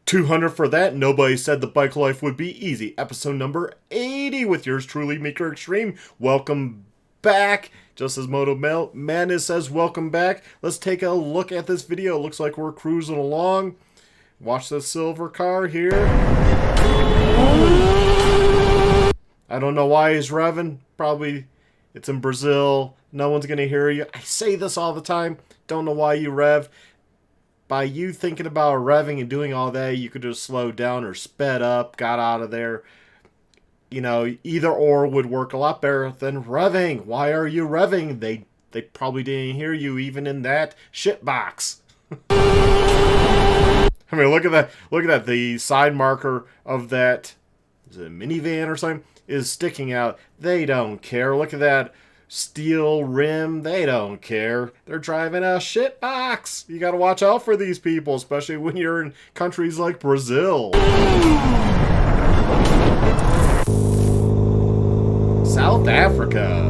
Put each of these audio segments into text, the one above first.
200 for that. Nobody said the bike life would be easy. Episode number 80 with yours truly, Meeker Extreme. Welcome back. Just as Moto Madness says, welcome back. Let's take a look at this video. It looks like we're cruising along. Watch the silver car here. I don't know why he's revving. Probably it's in Brazil. No one's going to hear you. I say this all the time. Don't know why you rev. By you thinking about revving and doing all that, you could just slow down or sped up, got out of there. You know, either or would work a lot better than revving. Why are you revving? They probably didn't hear you even in that shit box. I mean, look at that. Look at that. The side marker of that, is it a minivan or something, is sticking out. They don't care. Look at that steel rim. They don't care. They're driving a shit box. You got to watch out for these people, especially when you're in countries like Brazil. South Africa.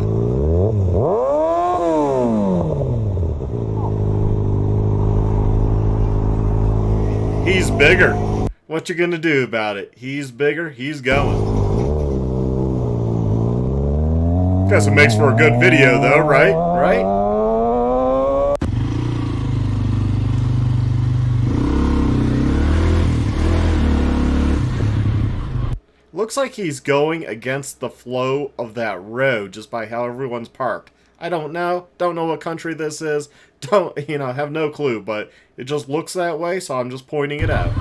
He's bigger. What you gonna do about it? He's bigger. He's going. Guess it makes for a good video, though, right? Right? Looks like he's going against the flow of that road just by how everyone's parked. I don't know. Don't know what country this is. Have no clue, but it just looks that way, so I'm just pointing it out.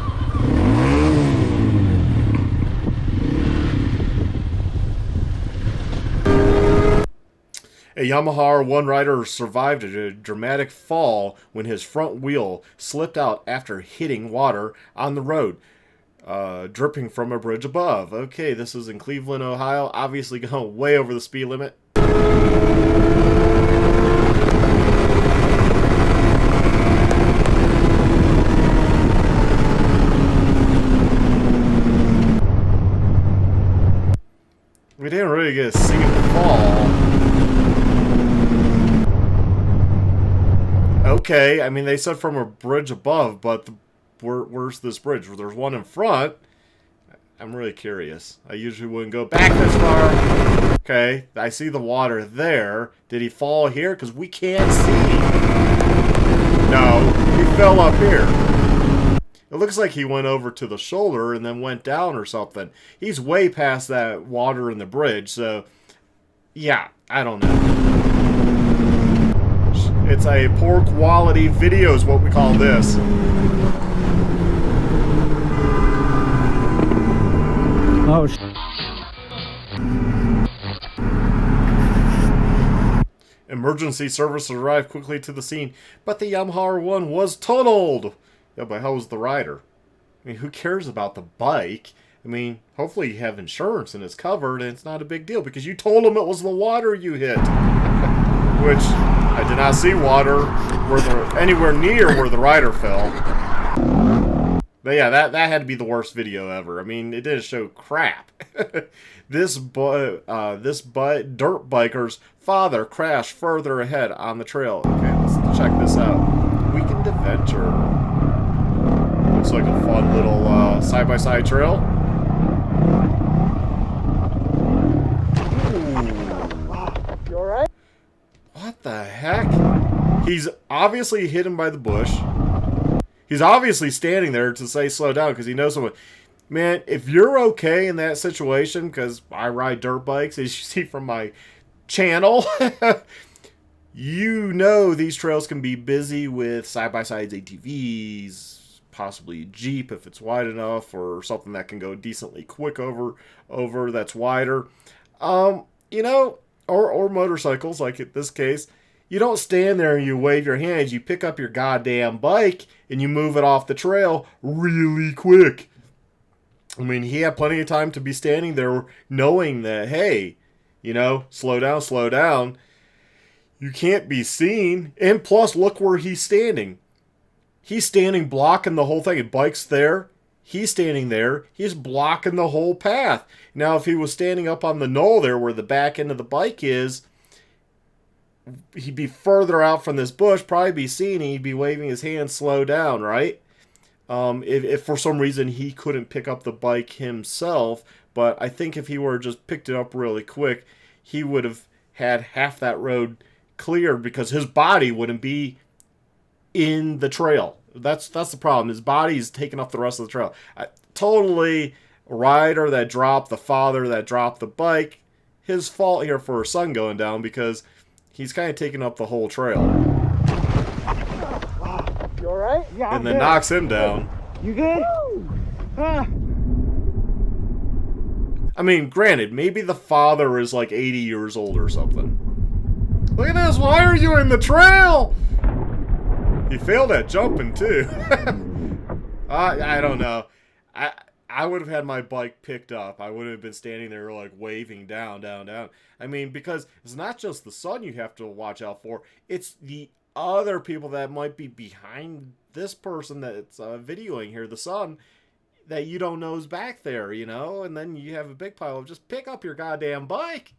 A Yamaha R1 rider survived a dramatic fall when his front wheel slipped out after hitting water on the road, dripping from a bridge above. Okay, this is in Cleveland, Ohio. Obviously going way over the speed limit. We didn't really get to see him fall. Okay, I mean, they said from a bridge above, but where's this bridge? There's one in front. I'm really curious. I usually wouldn't go back this far. Okay, I see the water there. Did he fall here? Because we can't see. No, he fell up here. It looks like he went over to the shoulder and then went down or something. He's way past that water in the bridge, so yeah, I don't know. It's a poor quality video is what we call this. Oh, Emergency services arrived quickly to the scene, but the Yamaha R1 was totaled. Yeah, but how was the rider? I mean, who cares about the bike? I mean, hopefully you have insurance and it's covered and it's not a big deal because you told him it was the water you hit. Which, I did not see water anywhere near where the rider fell. But yeah, that had to be the worst video ever. I mean, it didn't show crap. This dirt biker's father crashed further ahead on the trail. Okay, let's check this out. Weekend adventure. Looks like a fun little side-by-side trail. you alright? What the heck? He's obviously hidden by the bush. He's obviously standing there to say slow down because he knows someone. Man, if you're okay in that situation, because I ride dirt bikes, as you see from my channel, you know these trails can be busy with side-by-sides, ATVs, possibly a Jeep if it's wide enough, or something that can go decently quick over that's wider. Or motorcycles, like in this case. You don't stand there and you wave your hands. You pick up your goddamn bike and you move it off the trail really quick. I mean, he had plenty of time to be standing there knowing that, hey, slow down, slow down. You can't be seen. And plus, look where he's standing. He's standing blocking the whole thing. The bike's there. He's standing there. He's blocking the whole path. Now, if he was standing up on the knoll there where the back end of the bike is, he'd be further out from this bush, probably be seen, and he'd be waving his hand, slow down, right? if for some reason he couldn't pick up the bike himself. But I think if he were just picked it up really quick, he would have had half that road cleared because his body wouldn't be in the trail. That's the problem. His body's taking up the rest of the trail. Totally rider that dropped, the father that dropped the bike, his fault here for his son going down because he's kind of taking up the whole trail. You alright? Yeah, and then good. Knocks him down. You good? I mean, granted, maybe the father is like 80 years old or something. Look at this, why are you in the trail? He failed at jumping too. I don't know. I would have had my bike picked up. I would have been standing there like waving down. I mean, because it's not just the son you have to watch out for. It's the other people that might be behind this person that's videoing here, the son, that you don't know is back there, you know? And then you have a big pile of just pick up your goddamn bike.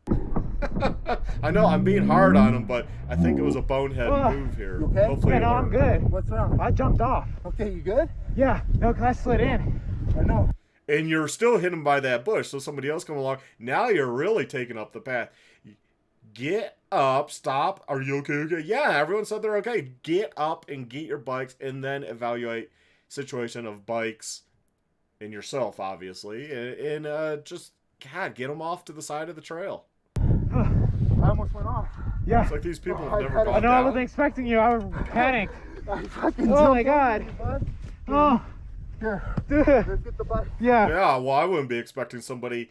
I know I'm being hard on him, but I think it was a bonehead move here. You okay? Hopefully yeah, no, I'm good. What's wrong? I jumped off. Okay, you good? Yeah, no, because I slid in. I know. And you're still hidden by that bush, so somebody else come along. Now you're really taking up the path. Get up, stop. Are you okay? Yeah, everyone said they're okay. Get up and get your bikes, and then evaluate situation of bikes and yourself, obviously, and just, God, get them off to the side of the trail. I almost went off. Yeah. It's like these people have never gone down. I know, I wasn't expecting you. I was panicked. Oh my God. Oh. Here. Dude. Let's get the bike. Yeah. Yeah, well, I wouldn't be expecting somebody's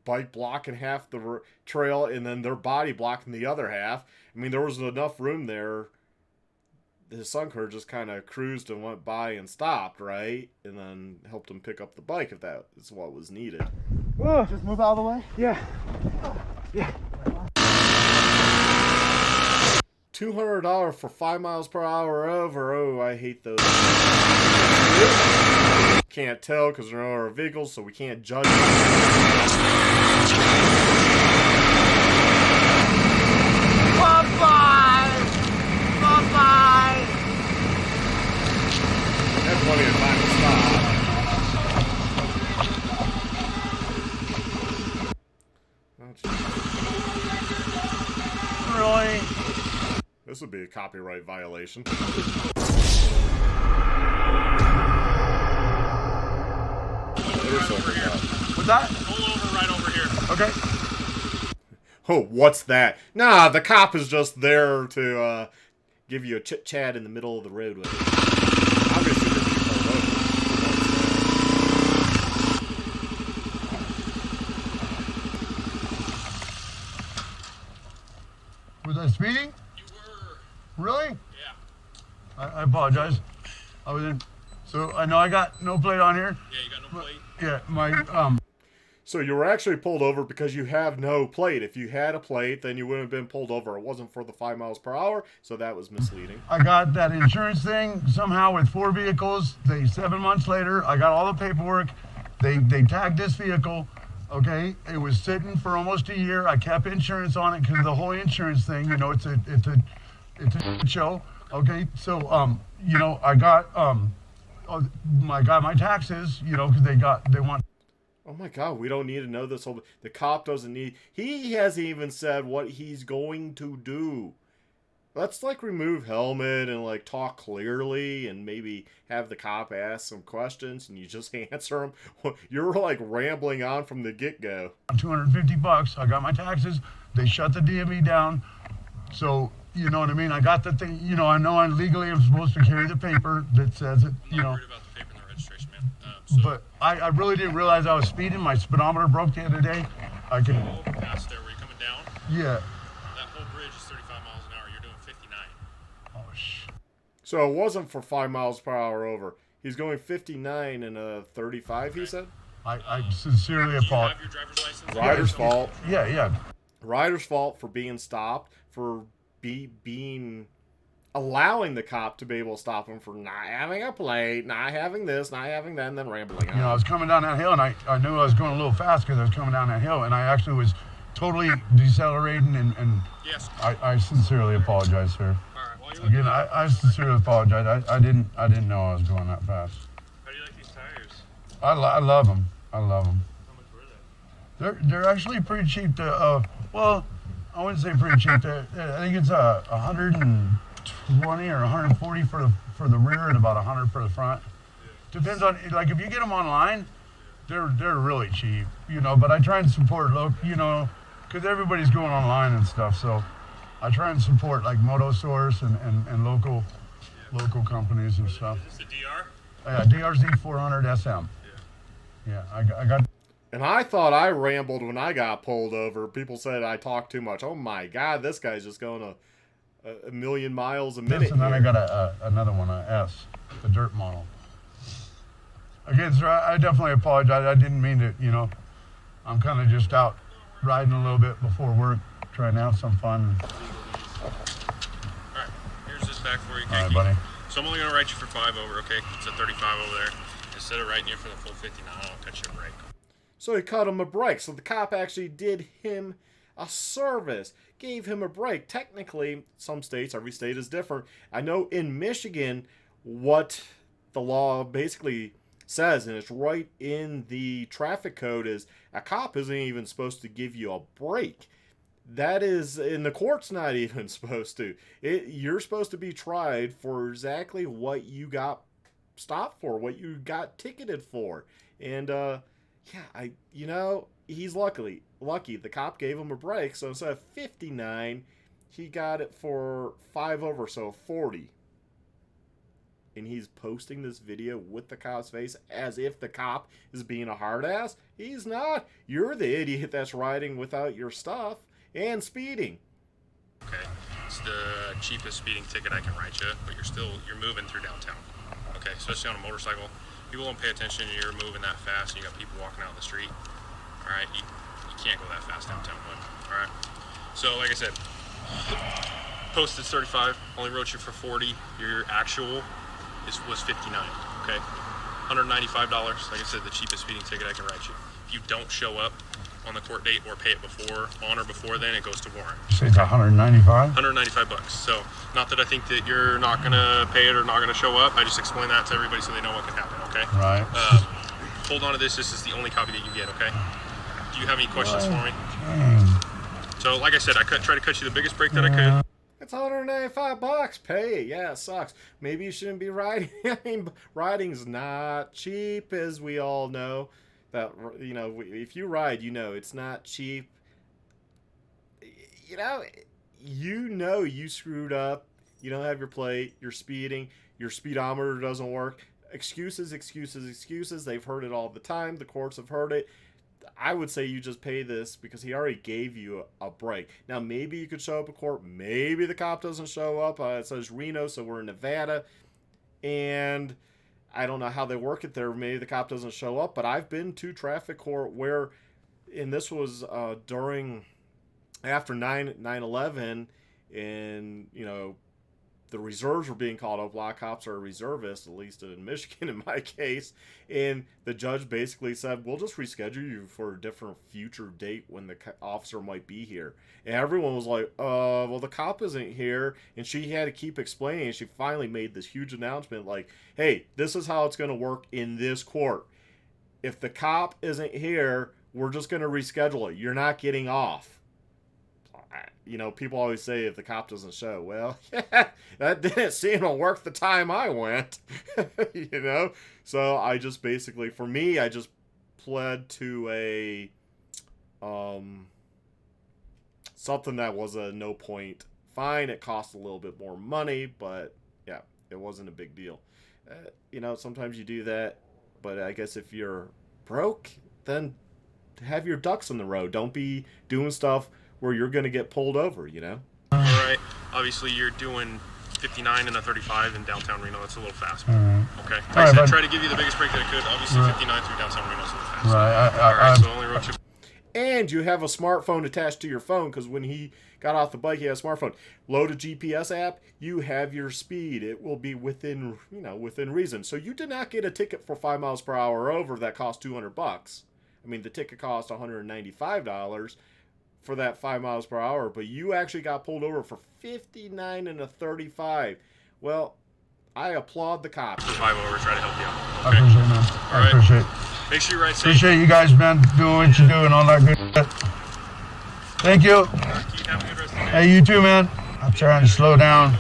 bike blocking half the trail and then their body blocking the other half. I mean, there was enough room there. His son could just kind of cruised and went by and stopped, right? And then helped him pick up the bike if that is what was needed. Whoa. Just move out of the way? Yeah. Yeah. $200 for 5 miles per hour over. Oh, I hate those. Can't tell because there are no vehicles, so we can't judge. Bye-bye! Bye-bye! Had plenty of time to stop. Really? This would be a copyright violation. Over here. What's that? Pull over right over here. Okay. Oh, what's that? Nah, the cop is just there to give you a chit-chat in the middle of the roadway. Obviously, they're being pulled over. Was I speeding? You were. Really? Yeah. I apologize. I was in. So I know I got no plate on here. Yeah, you got no plate? Yeah, my So you were actually pulled over because you have no plate. If you had a plate, then you wouldn't have been pulled over. It wasn't for the 5 miles per hour, so that was misleading. I got that insurance thing somehow with 4 vehicles. 7 months later, I got all the paperwork. They tagged this vehicle. Okay, it was sitting for almost a year. I kept insurance on it because of the whole insurance thing. You know, it's a show. Okay, so you know, I got my taxes. You know, because they want. Oh my God, we don't need to know this whole. The cop doesn't need. He hasn't even said what he's going to do. Let's like remove helmet and like talk clearly and maybe have the cop ask some questions and you just answer them. You're like rambling on from the get-go. $250. I got my taxes. They shut the DMV down. So, you know what I mean? I got the thing, you know I legally am supposed to carry the paper that says it, you know. I'm not worried about the paper and the registration, man. But I really didn't realize I was speeding. My speedometer broke the other day. I can. Oh, past there where you're coming down? Yeah. That whole bridge is 35 miles an hour. You're doing 59. Oh, shit. So it wasn't for 5 miles per hour over. He's going 59 and a 35, he said? I sincerely Do you apologize. have your driver's license? Rider's fault. Yeah. Rider's fault for being stopped, for being allowing the cop to be able to stop him for not having a plate, not having this, not having that, and then rambling on. You know, I was coming down that hill, and I knew I was going a little fast because I was coming down that hill, and I actually was totally decelerating, and Yes. I sincerely apologize, sir. All right. While you're Again, looking at- I sincerely apologize. I didn't know I was going that fast. How do you like these tires? I love them. I love them. How much were they? They're actually pretty cheap. To well, I wouldn't say pretty cheap. I think it's 120 or 140 for the rear and about 100 for the front. Depends on, like, if you get them online, they're really cheap, you know. But I try and support local, you know, because everybody's going online and stuff. So I try and support like Moto stores and local companies and stuff. Is this the DR? Yeah, DRZ 400 SM. Yeah, I got. And I thought I rambled when I got pulled over. People said I talked too much. Oh my God, this guy's just going a million miles a minute. This, and then I here. got another one, a S, the dirt model. Again, sir, I definitely apologize. I didn't mean to, you know. I'm kind of just out riding a little bit before work, trying to have some fun. Alright, here's this back for you, All right, Kiki. buddy. So I'm only going to write you for 5 over, okay? It's a 35 over there. Instead of writing you for the full 59, I'll cut you a break. So he cut him a break. So the cop actually did him a service, gave him a break. Technically, some states, every state is different. I know in Michigan, what the law basically says, and it's right in the traffic code, is a cop isn't even supposed to give you a break. That is, in the court's not even supposed to. You're supposed to be tried for exactly what you got stopped for, what you got ticketed for. And he's lucky. The cop gave him a break, so instead of 59, he got it for 5 over, so 40. And he's posting this video with the cop's face as if the cop is being a hard ass. He's not. You're the idiot that's riding without your stuff and speeding. Okay, it's the cheapest speeding ticket I can write you, but you're moving through downtown. Okay, especially on a motorcycle. People don't pay attention, you're moving that fast, and you got people walking out in the street. Alright, you can't go that fast downtown, but alright. So, like I said, posted 35, only wrote you for 40. Your actual was 59, okay? $195, like I said, the cheapest speeding ticket I can write you. If you don't show up on the court date or pay it on or before then, it goes to warrant. Say it's 195. $195. So, not that I think that you're not gonna pay it or not gonna show up. I just explain that to everybody so they know what can happen. Okay. Right. Hold on to this. This is the only copy that you get. Okay. Do you have any questions for me? Dang. So, like I said, I try to cut you the biggest break that I could. It's $195. Pay it. Yeah, it sucks. Maybe you shouldn't be riding. I mean, riding's not cheap, as we all know. That, you know, if you ride, you know it's not cheap. You know you screwed up. You don't have your plate. You're speeding. Your speedometer doesn't work. Excuses, excuses, excuses. They've heard it all the time. The courts have heard it. I would say you just pay this because he already gave you a break. Now, maybe you could show up at court. Maybe the cop doesn't show up. It says Reno, so we're in Nevada. And I don't know how they work it there. Maybe the cop doesn't show up. But I've been to traffic court where, and this was after 9/11, and, you know, the reserves were being called up. A lot of cops are reservists, at least in Michigan in my case. And the judge basically said, we'll just reschedule you for a different future date when the officer might be here. And everyone was like, well, the cop isn't here. And she had to keep explaining. And she finally made this huge announcement like, hey, this is how it's going to work in this court. If the cop isn't here, we're just going to reschedule it. You're not getting off. You know, people always say if the cop doesn't show, well, yeah, that didn't seem to work the time I went, you know? So I just basically, for me, I just pled to a, something that was a no point fine. It cost a little bit more money, but yeah, it wasn't a big deal. You know, sometimes you do that, but I guess if you're broke, then have your ducks in the row. Don't be doing stuff where you're going to get pulled over, you know? All right. Obviously, you're doing 59 and a 35 in downtown Reno. That's a little fast. Okay. Like I said, try to give you the biggest break that I could. Obviously, 59 through downtown Reno is a little fast. Right. All right. So I only wrote you. And you have a smartphone attached to your phone, because when he got off the bike, he had a smartphone. Load a GPS app, you have your speed. It will be within reason. So you did not get a ticket for 5 miles per hour over that cost $200. I mean, the ticket cost $195 for that 5 miles per hour, but you actually got pulled over for 59 and a 35. Well, I applaud the cops. For 5 over, try to help you out. I appreciate it, man. All I right. appreciate it. Make sure you ride safe. Appreciate you guys, man, doing what you do and all that good shit. Thank you. Keep having a good rest of the day. Hey, you too, man. I'm trying to slow down.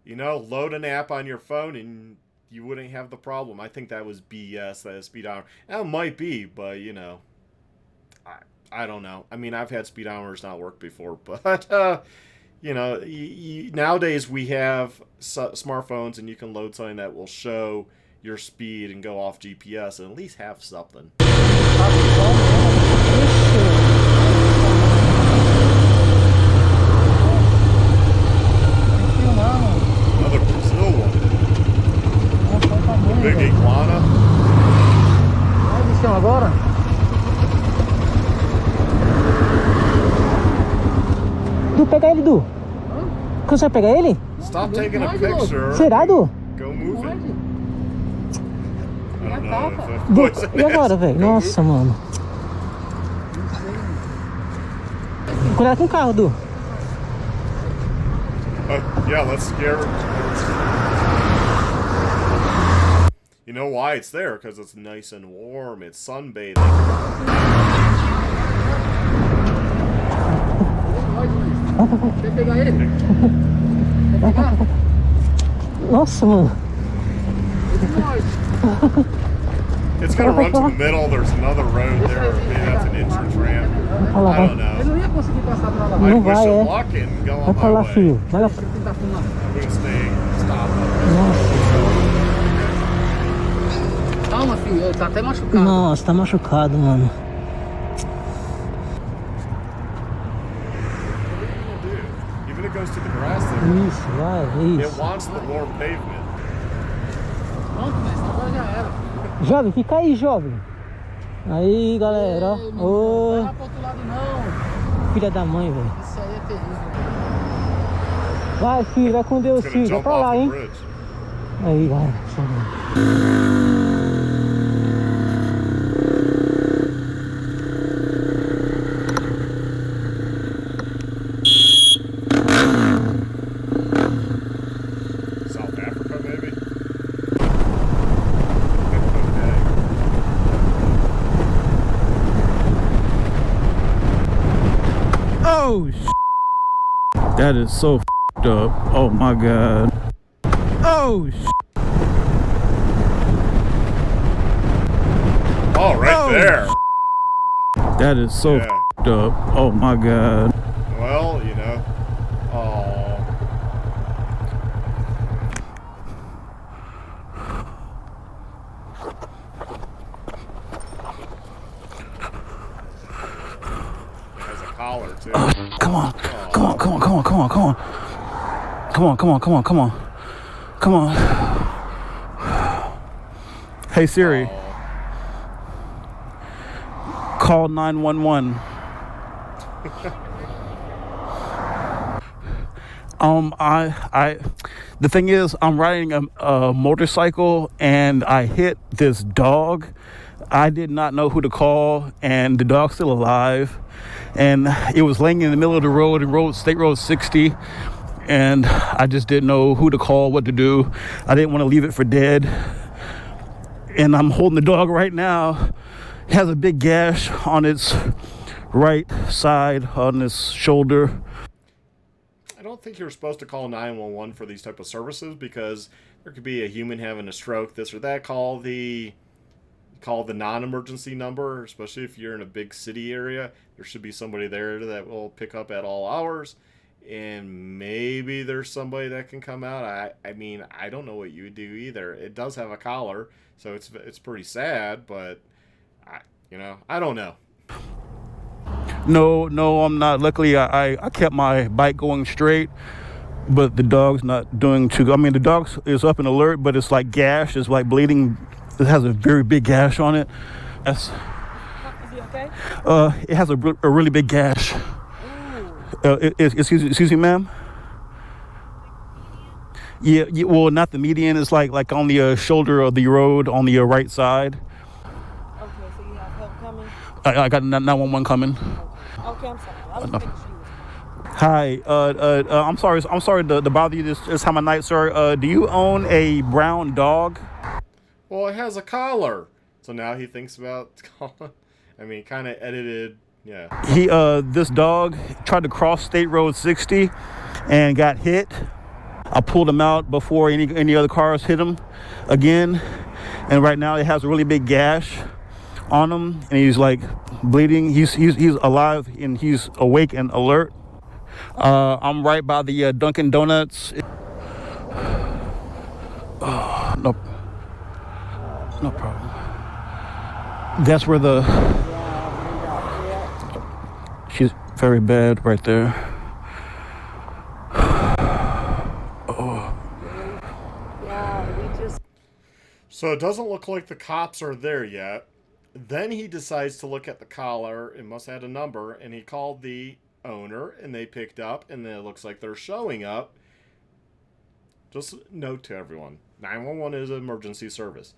You know, load an app on your phone and you wouldn't have the problem. I think that was BS, that is speedometer. That might be, but, you know, I don't know. I mean, I've had speedometers not work before, but, you know, nowadays we have smartphones and you can load something that will show your speed and go off GPS and at least have something. Another Brazil one. The big iguana. Olha o chão agora. Du, pega ele, Du. Consegue pegar ele? Stop taking a picture. Será, Du? Go move it. I don't know if that's Du, poisonous. e agora, velho? Go Nossa, mano. Cuidado com o carro, Du. Yeah, let's scare it. You know why it's there? Because it's nice and warm. It's sunbathing. Quer pegar ele? Quer pegar? Nossa, mano. It's gonna run to the middle. There's another road there. Maybe that's an entrance ramp. I don't know. Ele não ia conseguir passar pra lá. I Não wish vai, him é. luck and go Vai on pra my lá, way. filho. Vai lá. I'm gonna stop. Nossa. Calma, filho, ele tá até machucado. Nossa, tá machucado, mano. Even it goes to the grass there. Isso, vai, It isso. wants the warm pavement. Pronto, mas agora já era. Jovem, fica aí, jovem. Aí, galera, Ei, ó. menino, Ô, Vai lá pro outro lado não. filha da mãe, velho. Isso aí é terrível. Vai, filho, vai com Deus, It's gonna filho. Vai jump pra off lá, the hein. bridge. Aí, vai. South Africa, maybe? Okay. Oh, that is so f***ed up. Oh my god. Oh, Oh, right there. that is so Yeah. f***ed up. Oh my god. Well, you know. Oh. It has a collar too. Come on. Come on, come on, come on, come on, come on. Come on, come on, come on, come on. Come on. Hey Siri, call 911. The thing is, I'm riding a motorcycle and I hit this dog. I did not know who to call, and the dog's still alive. And it was laying in the middle of the road, State Road 60. And I just didn't know who to call, what to do. I didn't want to leave it for dead. And I'm holding the dog right now. It has a big gash on its right side, on its shoulder. I don't think you're supposed to call 911 for these type of services because there could be a human having a stroke, this or that. Call the non-emergency number, especially if you're in a big city area. There should be somebody there that will pick up at all hours, and maybe there's somebody that can come out. I mean, I don't know what you would do either. It does have a collar, so it's pretty sad, but I don't know. No, I'm not. Luckily, I kept my bike going straight, but the dog's not doing too good. I mean, the dog is up and alert, but it's like gash. It's like bleeding. It has a very big gash on it. That's, Is he okay? it has a really big gash. Excuse me, ma'am. Yeah, well, not the median. It's like on the shoulder of the road on the right side. Okay, so you have help coming? I got 911 coming. Okay, I'm sorry. I was making sure you was. Hi, I'm sorry to bother you this time of night, sir. Do you own a brown dog? Well, it has a collar. So now he thinks about calling. I mean, kind of edited. Yeah. This dog tried to cross State Road 60 and got hit. I pulled him out before any other cars hit him again, and right now he has a really big gash on him, and he's like bleeding. He's alive and he's awake and alert. I'm right by the Dunkin' Donuts. Oh, no problem. That's where she's very bad right there. So it doesn't look like the cops are there yet. Then he decides to look at the collar. It must have had a number, and he called the owner, and they picked up, and then it looks like they're showing up. Just note to everyone, 911 is an emergency service.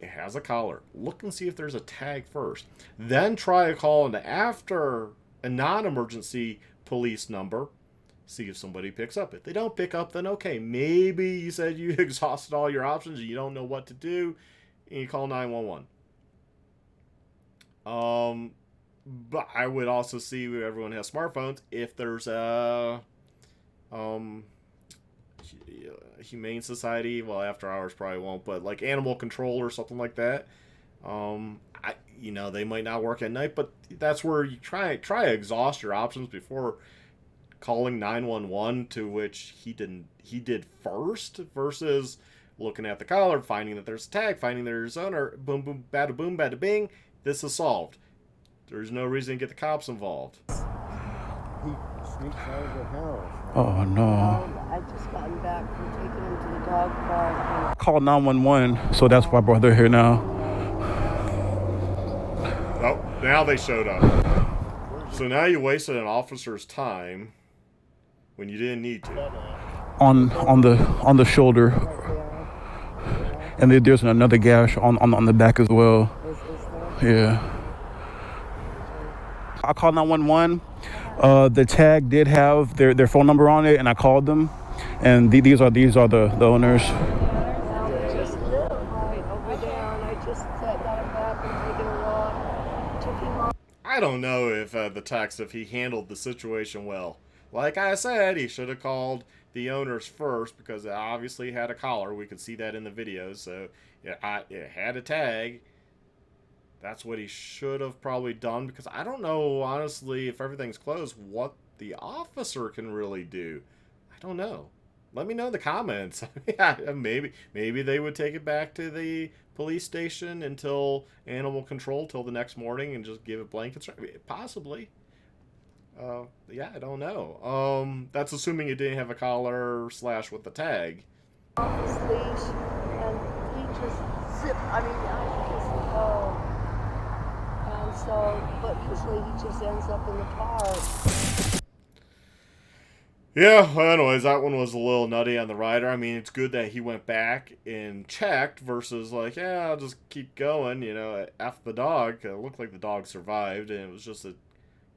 It has a collar. Look and see if there's a tag first. Then try a call into after a non-emergency police number. See if somebody picks up. If they don't pick up, then okay, maybe you said you exhausted all your options and you don't know what to do, and you call 911. But I would also see everyone has smartphones. If there's a humane society, well, after hours probably won't, but like animal control or something like that. They might not work at night, but that's where you try to exhaust your options before calling 911, to which he did first, versus looking at the collar, finding that there's a tag, finding there's owner, boom, boom, bada boom, bada bing, this is solved. There's no reason to get the cops involved. He sneaks out of the house. Oh no. I just gotten back from taking him to the dog park. Call 911, so that's why I brought her here now. Oh, now they showed up. So now you wasted an officer's time when you didn't need to. On the shoulder, and there's another gash on the back as well. Yeah. I called 911. The tag did have their phone number on it, and I called them. And these are the owners. Just live right over there, and I just got him back and taken a walk. Took him off. I don't know if if he handled the situation well. Like I said, he should have called the owners first, because it obviously had a collar. We could see that in the videos. So it had a tag. That's what he should have probably done, because I don't know, honestly, if everything's closed, what the officer can really do. I don't know. Let me know in the comments. Maybe they would take it back to the police station until animal control till the next morning and just give it blankets. Possibly. I don't know. That's assuming it didn't have a collar / with the tag. Off his leash, and he just zipped. And so, but usually he just ends up in the park. Yeah, well, anyways, that one was a little nutty on the rider. I mean, it's good that he went back and checked versus like, yeah, I'll just keep going, F the dog. It looked like the dog survived, and it was just a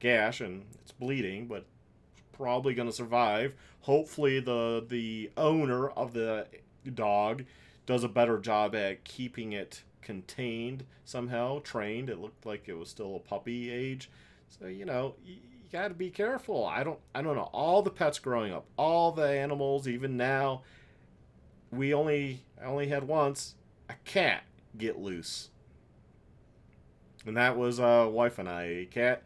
gash, and it's bleeding, but probably going to survive. Hopefully the owner of the dog does a better job at keeping it contained somehow, trained. It looked like it was still a puppy age. So, you got to be careful. I don't know. All the pets growing up, all the animals, even now, I only had once a cat get loose. And that was wife and I. Cat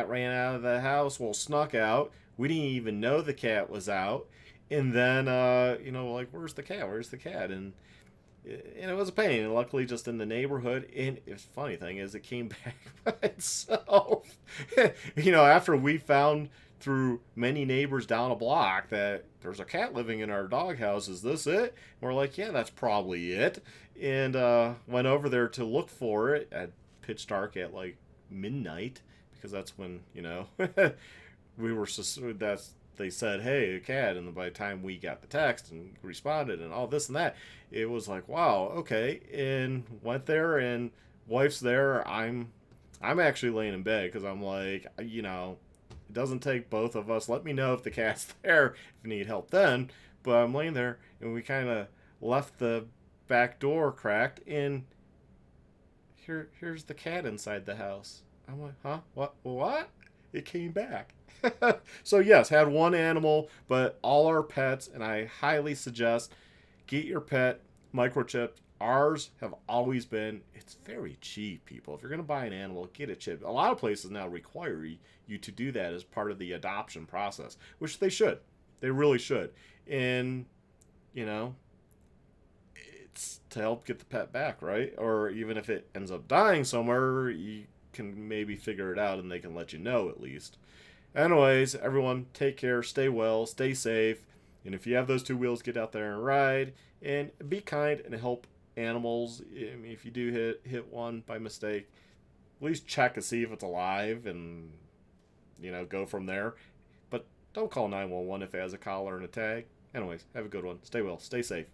ran out of the house, snuck out. We didn't even know the cat was out. And then, where's the cat? Where's the cat? And it was a pain. And luckily, just in the neighborhood. And the funny thing is, it came back by itself. After we found through many neighbors down a block that there's a cat living in our doghouse. Is this it? And we're like, yeah, that's probably it. And went over there to look for it at pitch dark at like midnight, because that's when we were they said, hey, a cat, and by the time we got the text and responded and all this and that, it was like, wow, okay. And went there, and wife's there, I'm I'm actually laying in bed because I'm like, you know, it doesn't take both of us. Let me know if the cat's there, if you need help then. But I'm laying there, and we kind of left the back door cracked, and here's the cat inside the house. I'm like, huh? What? It came back. So yes, had one animal, but all our pets, and I highly suggest get your pet microchipped. Ours have always been, it's very cheap, people. If you're going to buy an animal, get it chipped. A lot of places now require you to do that as part of the adoption process, which they should. They really should. And, you know, it's to help get the pet back, right? Or even if it ends up dying somewhere, you can maybe figure it out and they can let you know at least. Anyways, everyone, take care, stay well, stay safe. And if you have those two wheels, get out there and ride. And be kind and help animals. I mean, if you do hit one by mistake, at least check to see if it's alive and, you know, go from there. But don't call 911 if it has a collar and a tag. Anyways, have a good one. Stay well. Stay safe.